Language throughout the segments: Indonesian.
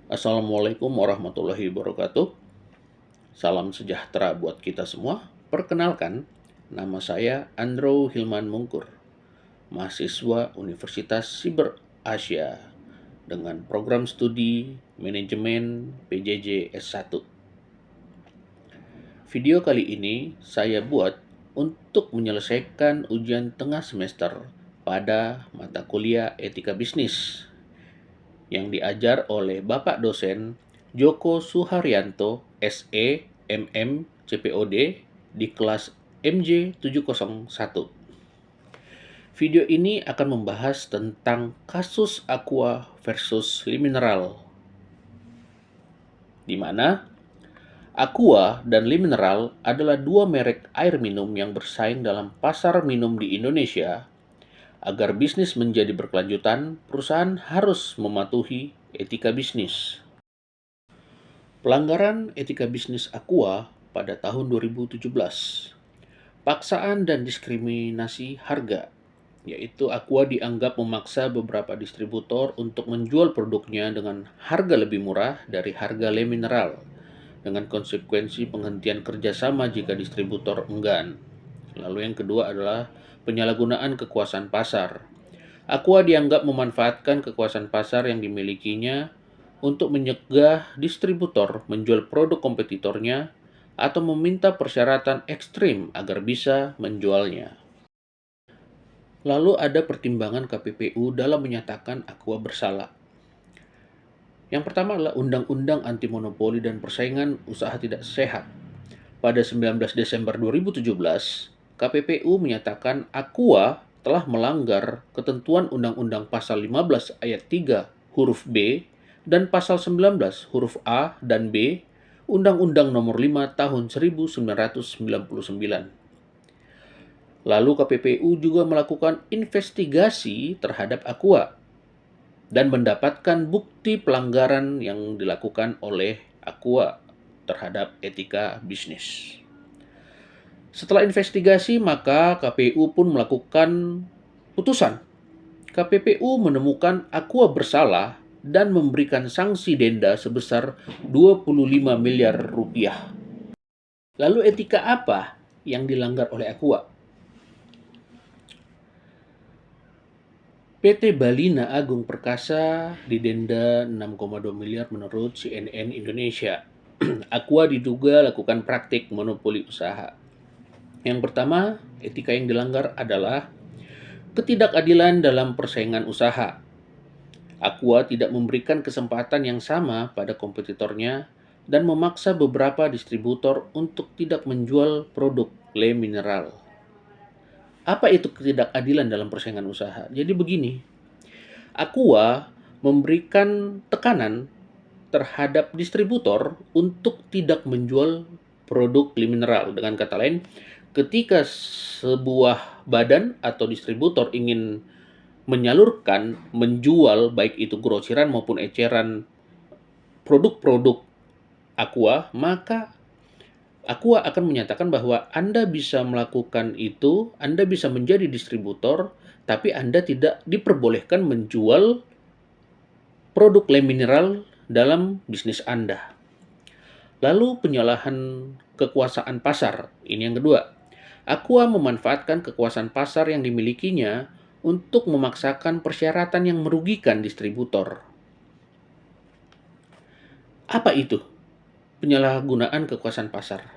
Assalamualaikum warahmatullahi wabarakatuh. Salam sejahtera buat kita semua. Perkenalkan, nama saya Andrew Hilman Mungkur, mahasiswa Universitas Siber Asia dengan program studi Manajemen PJJ S1. Video kali ini saya buat untuk menyelesaikan ujian tengah semester pada mata kuliah Etika Bisnis yang diajar oleh Bapak dosen Joko Suharyanto, SE, MM, CPOD di kelas MJ 701. Video ini akan membahas tentang kasus Aqua versus Limineral, di mana Aqua dan Limineral adalah dua merek air minum yang bersaing dalam pasar minum di Indonesia. Agar bisnis menjadi berkelanjutan, perusahaan harus mematuhi etika bisnis. Pelanggaran etika bisnis Aqua pada tahun 2017. Paksaan dan diskriminasi harga, yaitu Aqua dianggap memaksa beberapa distributor untuk menjual produknya dengan harga lebih murah dari harga Le Mineral, dengan konsekuensi penghentian kerjasama jika distributor enggan. Lalu yang kedua adalah penyalahgunaan kekuasaan pasar. Aqua dianggap memanfaatkan kekuasaan pasar yang dimilikinya untuk menyegah distributor menjual produk kompetitornya atau meminta persyaratan ekstrim agar bisa menjualnya. Lalu ada pertimbangan KPPU dalam menyatakan Aqua bersalah. Yang pertama adalah Undang-Undang Anti Monopoli dan Persaingan Usaha Tidak Sehat. Pada 19 Desember 2017, KPPU menyatakan Aqua telah melanggar ketentuan Undang-Undang Pasal 15 Ayat 3 huruf B dan Pasal 19 huruf A dan B Undang-Undang Nomor 5 Tahun 1999. Lalu KPPU juga melakukan investigasi terhadap Aqua dan mendapatkan bukti pelanggaran yang dilakukan oleh Aqua terhadap etika bisnis. Setelah investigasi, maka KPU pun melakukan putusan. KPPU menemukan Aqua bersalah dan memberikan sanksi denda sebesar 25 miliar rupiah. Lalu etika apa yang dilanggar oleh Aqua? PT Balina Agung Perkasa didenda 6,2 miliar menurut CNN Indonesia. Aqua diduga lakukan praktik monopoli usaha. Yang pertama, etika yang dilanggar adalah ketidakadilan dalam persaingan usaha. Aqua tidak memberikan kesempatan yang sama pada kompetitornya dan memaksa beberapa distributor untuk tidak menjual produk Le Mineral. Apa itu ketidakadilan dalam persaingan usaha? Jadi begini, Aqua memberikan tekanan terhadap distributor untuk tidak menjual produk Le Mineral. Dengan kata lain, ketika sebuah badan atau distributor ingin menyalurkan, menjual baik itu grosiran maupun eceran produk-produk Aqua, maka Aqua akan menyatakan bahwa Anda bisa melakukan itu, Anda bisa menjadi distributor, tapi Anda tidak diperbolehkan menjual produk Le Mineral dalam bisnis Anda. Lalu penyalahan kekuasaan pasar, ini yang kedua. Aqua memanfaatkan kekuasaan pasar yang dimilikinya untuk memaksakan persyaratan yang merugikan distributor. Apa itu? Penyalahgunaan kekuasaan pasar.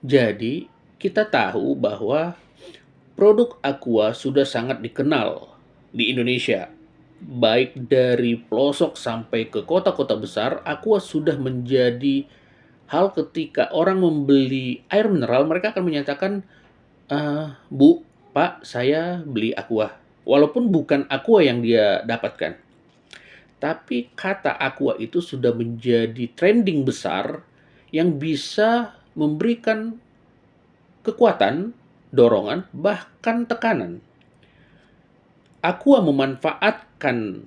Jadi, kita tahu bahwa produk Aqua sudah sangat dikenal di Indonesia. Baik dari pelosok sampai ke kota-kota besar, Aqua sudah menjadi hal ketika orang membeli air mineral, mereka akan menyatakan, Bu, Pak, saya beli Aqua. Walaupun bukan Aqua yang dia dapatkan. Tapi kata Aqua itu sudah menjadi trending besar yang bisa memberikan kekuatan, dorongan, bahkan tekanan. Aqua memanfaatkan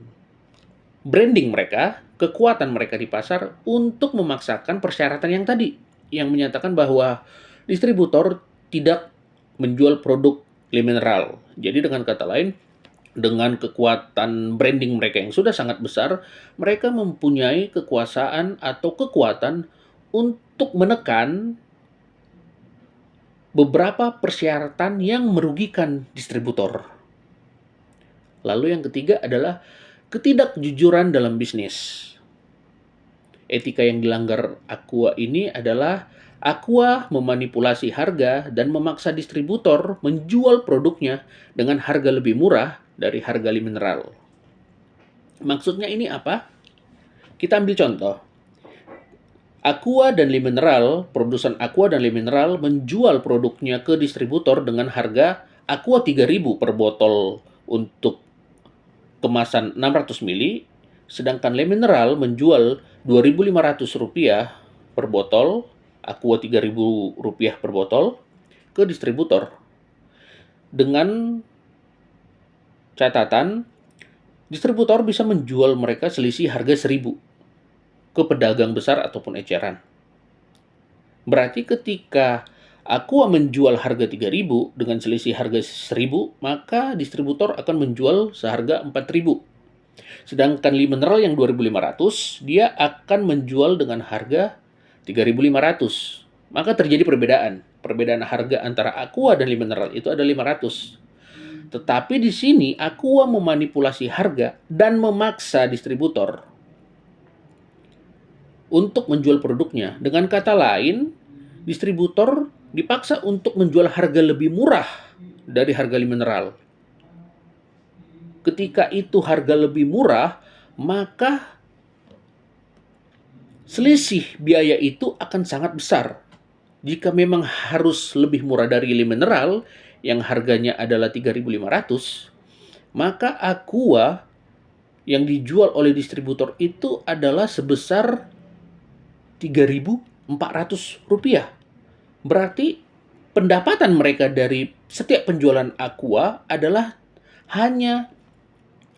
branding mereka, kekuatan mereka di pasar untuk memaksakan persyaratan yang tadi, yang menyatakan bahwa distributor tidak menjual produk Le Mineral. Jadi dengan kata lain, dengan kekuatan branding mereka yang sudah sangat besar, mereka mempunyai kekuasaan atau kekuatan untuk menekan beberapa persyaratan yang merugikan distributor. Lalu yang ketiga adalah ketidakjujuran dalam bisnis. Etika yang dilanggar Aqua ini adalah Aqua memanipulasi harga dan memaksa distributor menjual produknya dengan harga lebih murah dari harga mineral. Maksudnya ini apa? Kita ambil contoh. Aqua dan Mineral, produsen Aqua dan Mineral menjual produknya ke distributor dengan harga Aqua 3.000 per botol untuk kemasan 600 mili, sedangkan Mineral menjual Rp2.500 per botol, Aqua Rp3.000 per botol, ke distributor. Dengan catatan, distributor bisa menjual mereka selisih harga 1.000 ke pedagang besar ataupun eceran. Berarti ketika Aqua menjual harga 3.000 dengan selisih harga 1.000, maka distributor akan menjual seharga 4.000. Sedangkan mineral yang 2.500, dia akan menjual dengan harga 3.500. Maka terjadi perbedaan. Perbedaan harga antara Aqua dan mineral itu ada 500. Tetapi di sini Aqua memanipulasi harga dan memaksa distributor untuk menjual produknya. Dengan kata lain, distributor dipaksa untuk menjual harga lebih murah dari harga mineral. Ketika itu harga lebih murah, maka selisih biaya itu akan sangat besar. Jika memang harus lebih murah dari mineral yang harganya adalah 3.500, maka Aqua yang dijual oleh distributor itu adalah sebesar Rp3.400. Berarti pendapatan mereka dari setiap penjualan Aqua adalah hanya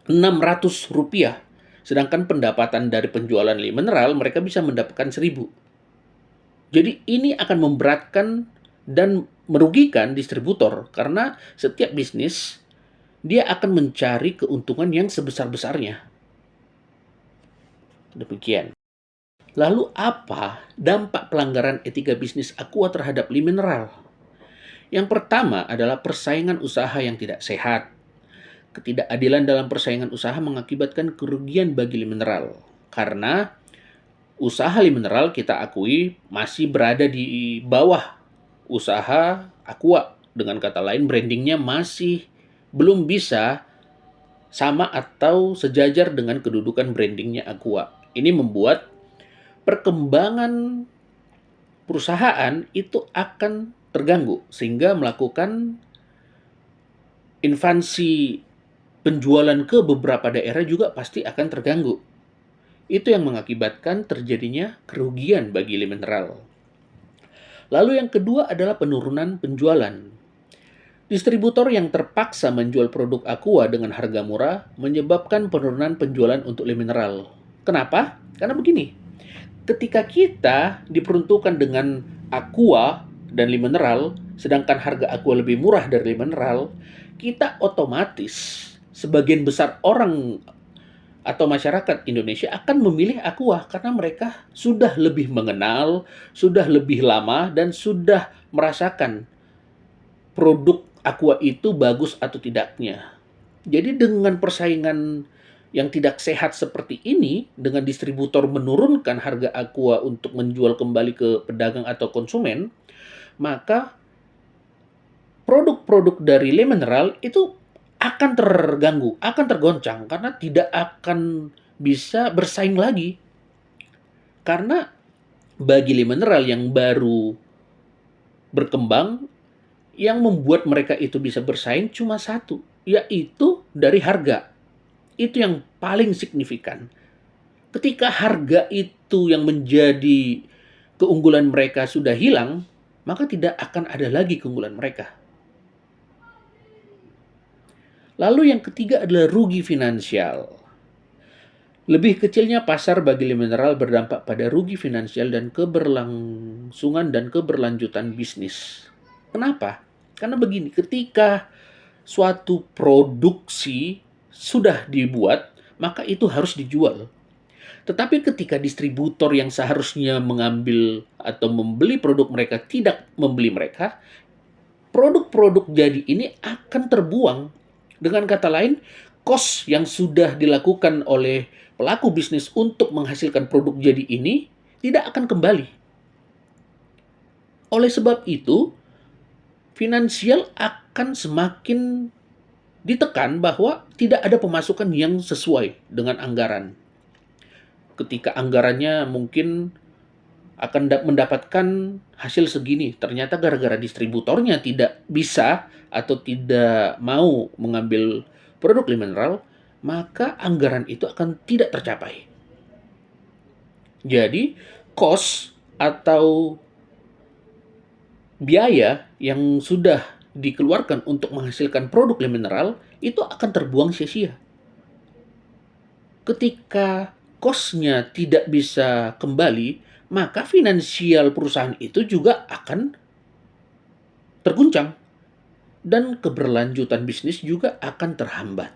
Rp600. Sedangkan pendapatan dari penjualan mineral mereka bisa mendapatkan 1.000. Jadi ini akan memberatkan dan merugikan distributor karena setiap bisnis dia akan mencari keuntungan yang sebesar-besarnya. Demikian. Lalu apa dampak pelanggaran etika bisnis Aqua terhadap mineral? Yang pertama adalah persaingan usaha yang tidak sehat. Ketidakadilan dalam persaingan usaha mengakibatkan kerugian bagi mineral. Karena usaha mineral kita akui masih berada di bawah usaha Aqua. Dengan kata lain, brandingnya masih belum bisa sama atau sejajar dengan kedudukan brandingnya Aqua. Ini membuat perkembangan perusahaan itu akan terganggu sehingga melakukan invasi penjualan ke beberapa daerah juga pasti akan terganggu. Itu yang mengakibatkan terjadinya kerugian bagi mineral. Lalu yang kedua adalah penurunan penjualan. Distributor yang terpaksa menjual produk Aqua dengan harga murah menyebabkan penurunan penjualan untuk mineral. Kenapa? Karena begini, ketika kita diperuntukkan dengan Aqua dan mineral, sedangkan harga Aqua lebih murah dari mineral, kita otomatis sebagian besar orang atau masyarakat Indonesia akan memilih Aqua karena mereka sudah lebih mengenal, sudah lebih lama, dan sudah merasakan produk Aqua itu bagus atau tidaknya. Jadi dengan persaingan yang tidak sehat seperti ini, dengan distributor menurunkan harga Aqua untuk menjual kembali ke pedagang atau konsumen, maka produk-produk dari mineral itu akan terganggu, akan tergoncang karena tidak akan bisa bersaing lagi. Karena bagi mineral yang baru berkembang, yang membuat mereka itu bisa bersaing cuma satu, yaitu dari harga. Itu yang paling signifikan. Ketika harga itu yang menjadi keunggulan mereka sudah hilang, maka tidak akan ada lagi keunggulan mereka. Lalu yang ketiga adalah rugi finansial. Lebih kecilnya pasar bagi mineral berdampak pada rugi finansial dan keberlangsungan dan keberlanjutan bisnis. Kenapa? Karena begini, ketika suatu produksi sudah dibuat, maka itu harus dijual. Tetapi ketika distributor yang seharusnya mengambil atau membeli produk mereka tidak membeli mereka, produk-produk jadi ini akan terbuang. Dengan kata lain, cost yang sudah dilakukan oleh pelaku bisnis untuk menghasilkan produk jadi ini tidak akan kembali. Oleh sebab itu, finansial akan semakin ditekan bahwa tidak ada pemasukan yang sesuai dengan anggaran. Ketika anggarannya mungkin akan mendapatkan hasil segini, ternyata gara-gara distributornya tidak bisa atau tidak mau mengambil produk mineral, maka anggaran itu akan tidak tercapai. Jadi, cost atau biaya yang sudah dikeluarkan untuk menghasilkan produk mineral itu akan terbuang sia-sia. Ketika cost-nya tidak bisa kembali, maka finansial perusahaan itu juga akan terguncang dan keberlanjutan bisnis juga akan terhambat.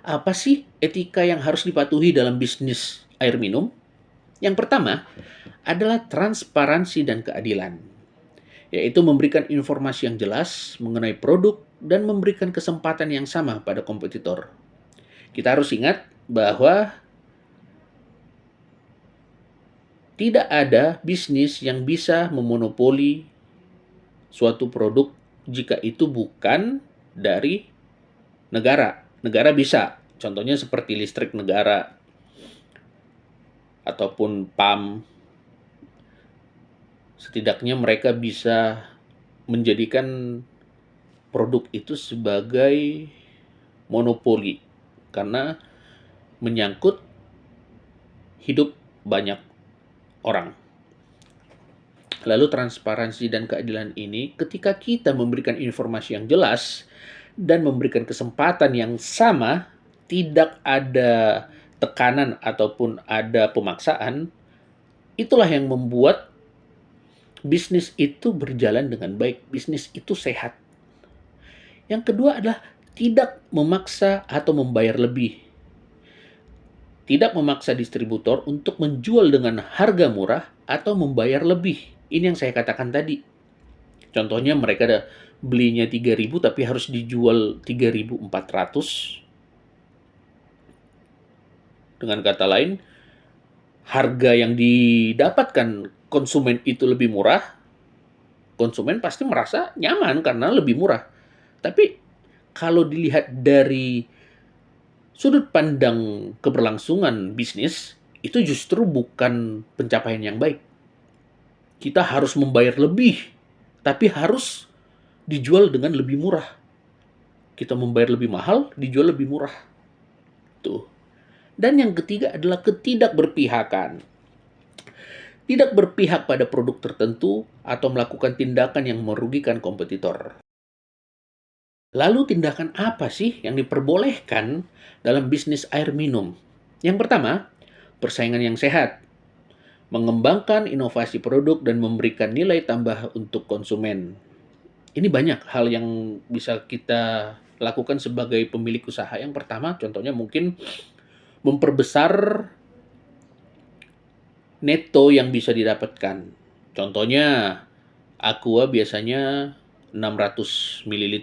Apa sih etika yang harus dipatuhi dalam bisnis air minum? Yang pertama adalah transparansi dan keadilan, yaitu memberikan informasi yang jelas mengenai produk dan memberikan kesempatan yang sama pada kompetitor. Kita harus ingat bahwa tidak ada bisnis yang bisa memonopoli suatu produk jika itu bukan dari negara. Negara bisa, contohnya seperti listrik negara ataupun PAM. Setidaknya mereka bisa menjadikan produk itu sebagai monopoli karena menyangkut hidup banyak orang. Lalu transparansi dan keadilan ini ketika kita memberikan informasi yang jelas dan memberikan kesempatan yang sama, tidak ada tekanan ataupun ada pemaksaan, itulah yang membuat bisnis itu berjalan dengan baik, bisnis itu sehat. Yang kedua adalah tidak memaksa atau membayar lebih. Tidak memaksa distributor untuk menjual dengan harga murah atau membayar lebih. Ini yang saya katakan tadi. Contohnya mereka ada belinya 3.000 tapi harus dijual 3.400. Dengan kata lain, harga yang didapatkan konsumen itu lebih murah. Konsumen pasti merasa nyaman karena lebih murah. Tapi kalau dilihat dari sudut pandang keberlangsungan bisnis, itu justru bukan pencapaian yang baik. Kita harus membayar lebih, tapi harus dijual dengan lebih murah. Kita membayar lebih mahal, dijual lebih murah. Tuh. Dan yang ketiga adalah ketidakberpihakan. Tidak berpihak pada produk tertentu atau melakukan tindakan yang merugikan kompetitor. Lalu tindakan apa sih yang diperbolehkan dalam bisnis air minum? Yang pertama, persaingan yang sehat. Mengembangkan inovasi produk dan memberikan nilai tambah untuk konsumen. Ini banyak hal yang bisa kita lakukan sebagai pemilik usaha. Yang pertama, contohnya mungkin memperbesar neto yang bisa didapatkan. Contohnya, Aqua biasanya 600 ml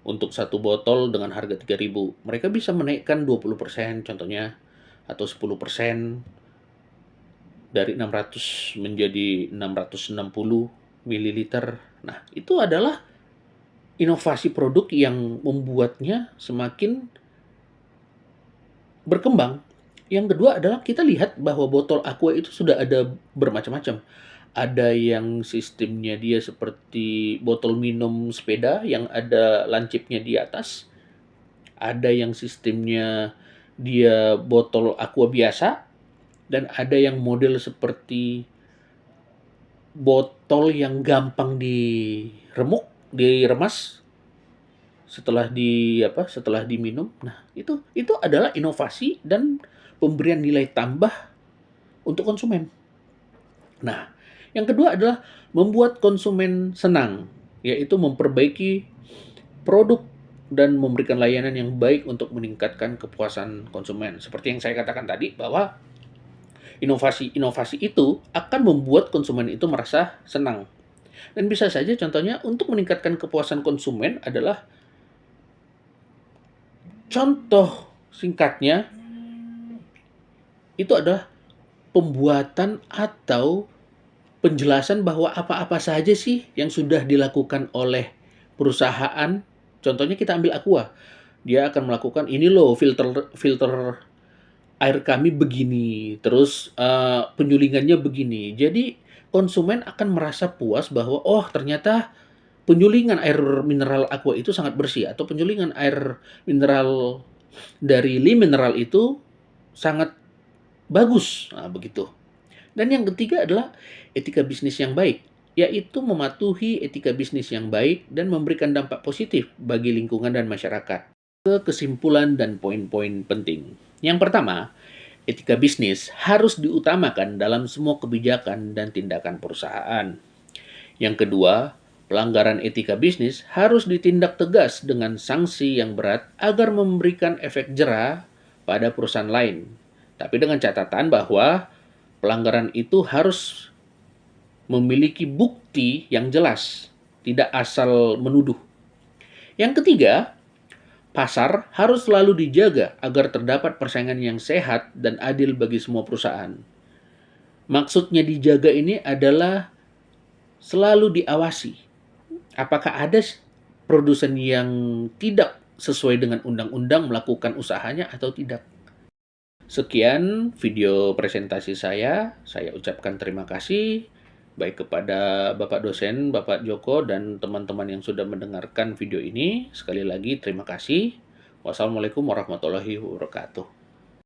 untuk satu botol dengan harga 3.000. Mereka bisa menaikkan 20% contohnya, atau 10% dari 600 menjadi 660 ml. Nah, itu adalah inovasi produk yang membuatnya semakin berkembang. Yang kedua adalah kita lihat bahwa botol Aqua itu sudah ada bermacam-macam. Ada yang sistemnya dia seperti botol minum sepeda yang ada lancipnya di atas. Ada yang sistemnya dia botol Aqua biasa. Dan ada yang model seperti botol yang gampang diremas setelah diminum. Nah, itu adalah inovasi dan pemberian nilai tambah untuk konsumen. Nah, yang kedua adalah membuat konsumen senang, yaitu memperbaiki produk dan memberikan layanan yang baik untuk meningkatkan kepuasan konsumen. Seperti yang saya katakan tadi, bahwa inovasi-inovasi itu akan membuat konsumen itu merasa senang. Dan bisa saja contohnya untuk meningkatkan kepuasan konsumen adalah contoh singkatnya itu adalah pembuatan atau penjelasan bahwa apa-apa saja sih yang sudah dilakukan oleh perusahaan. Contohnya kita ambil Aqua. Dia akan melakukan ini loh, filter filter air kami begini, terus penyulingannya begini. Jadi konsumen akan merasa puas bahwa oh ternyata penyulingan air mineral Aqua itu sangat bersih, atau penyulingan air mineral dari Lee Mineral itu sangat bagus. Nah, begitu. Dan yang ketiga adalah etika bisnis yang baik, yaitu mematuhi etika bisnis yang baik dan memberikan dampak positif bagi lingkungan dan masyarakat. Ke kesimpulan dan poin-poin penting. Yang pertama, etika bisnis harus diutamakan dalam semua kebijakan dan tindakan perusahaan. Yang kedua, pelanggaran etika bisnis harus ditindak tegas dengan sanksi yang berat agar memberikan efek jera pada perusahaan lain. Tapi dengan catatan bahwa pelanggaran itu harus memiliki bukti yang jelas, tidak asal menuduh. Yang ketiga, pasar harus selalu dijaga agar terdapat persaingan yang sehat dan adil bagi semua perusahaan. Maksudnya dijaga ini adalah selalu diawasi. Apakah ada produsen yang tidak sesuai dengan undang-undang melakukan usahanya atau tidak? Sekian video presentasi saya ucapkan terima kasih baik kepada Bapak dosen, Bapak Joko, dan teman-teman yang sudah mendengarkan video ini. Sekali lagi terima kasih. Wassalamualaikum warahmatullahi wabarakatuh.